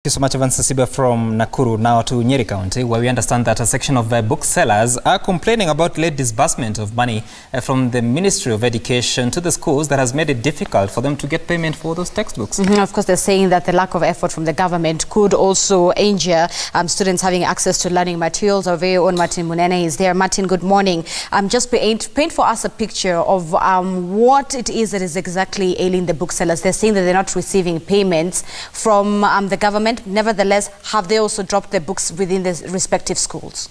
Thank you so much, Evan Sasiba from Nakuru. Now to Nyeri County, where we understand that a section of booksellers are complaining about late disbursement of money from the Ministry of Education to the schools that has made it difficult for them to get payment for those textbooks. Of course, they're saying that the lack of effort from the government could also injure students having access to learning materials. Our very own Martin Munene is there. Martin, good morning. Just paint for us a picture of what it is that is exactly ailing the booksellers. They're saying that they're not receiving payments from the government. Nevertheless, have they also dropped their books within the respective schools?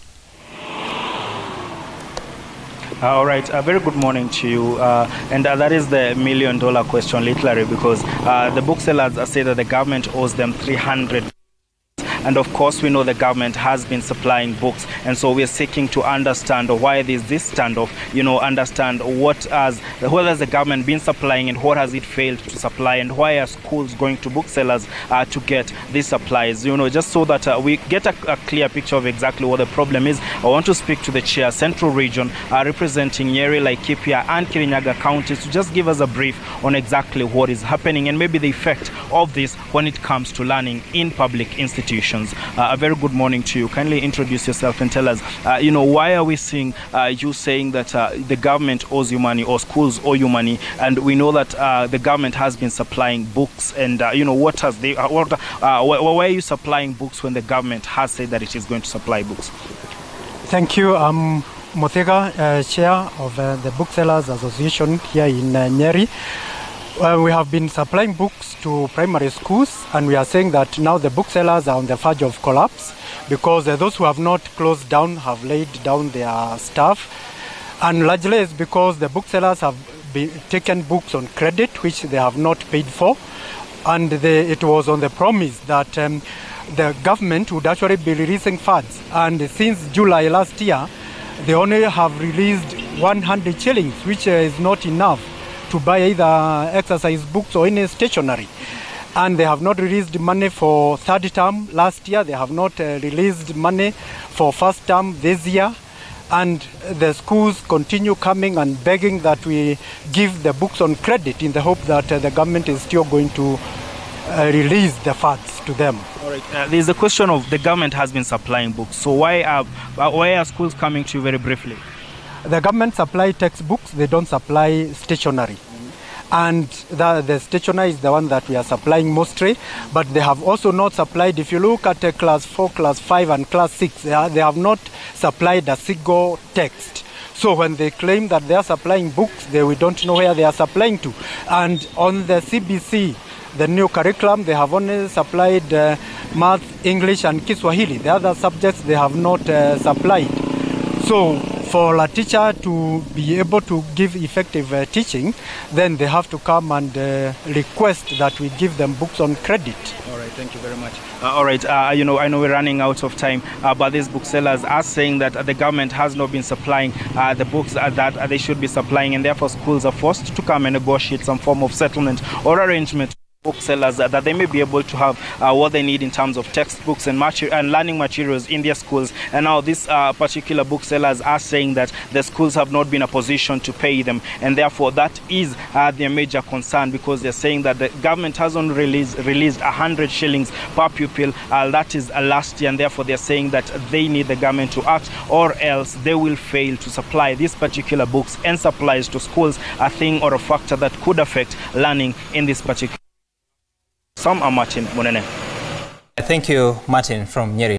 All right, a very good morning to you. And that is the million-dollar question, literally, because the booksellers say that the government owes them 300. And of course, we know the government has been supplying books, and so we're seeking to understand why there's this standoff. Understand what has the government been supplying and what has it failed to supply, and why are schools going to booksellers to get these supplies. Just so that we get a clear picture of exactly what the problem is. I want to speak to the chair, Central Region, representing Nyeri, Laikipia, and Kirinyaga counties, to just give us a brief on exactly what is happening and maybe the effect of this when it comes to learning in public institutions. A very good morning to you. Kindly introduce yourself and tell us, why are we seeing you saying that the government owes you money or schools owe you money, and we know that the government has been supplying books, and why are you supplying books when the government has said that it is going to supply books? Thank you. I'm Mothega, chair of the Booksellers Association here in Nyeri. We have been supplying books to primary schools, and we are saying that now the booksellers are on the verge of collapse because those who have not closed down have laid down their staff, and largely it's because the booksellers have taken books on credit which they have not paid for, and it was on the promise that the government would actually be releasing funds, and since July last year they only have released 100 shillings, which is not enough to buy either exercise books or any stationery. And they have not released money for third term last year. They have not released money for first term this year. And the schools continue coming and begging that we give the books on credit in the hope that the government is still going to release the funds to them. All right. There's the question of the government has been supplying books. So why are schools coming to you very briefly? The government supply textbooks, they don't supply stationery. And the stationery is the one that we are supplying mostly, but they have also not supplied, if you look at class 4, class 5 and class 6, they have not supplied a single text. So when they claim that they are supplying books, we don't know where they are supplying to. And on the CBC, the new curriculum, they have only supplied math, English and Kiswahili. The other subjects they have not supplied. So for a teacher to be able to give effective teaching, then they have to come and request that we give them books on credit. All right, thank you very much. All right, I know we're running out of time, but these booksellers are saying that the government has not been supplying the books that they should be supplying, and therefore schools are forced to come and negotiate some form of settlement or arrangement. Booksellers that they may be able to have what they need in terms of textbooks and learning materials in their schools. And now these particular booksellers are saying that the schools have not been in a position to pay them, and therefore that is their major concern, because they're saying that the government hasn't released 100 shillings per pupil. That is last year, and therefore they're saying that they need the government to act, or else they will fail to supply these particular books and supplies to schools, a thing or a factor that could affect learning in this particular. Some are Martin Munene. Thank you, Martin from Nyeri.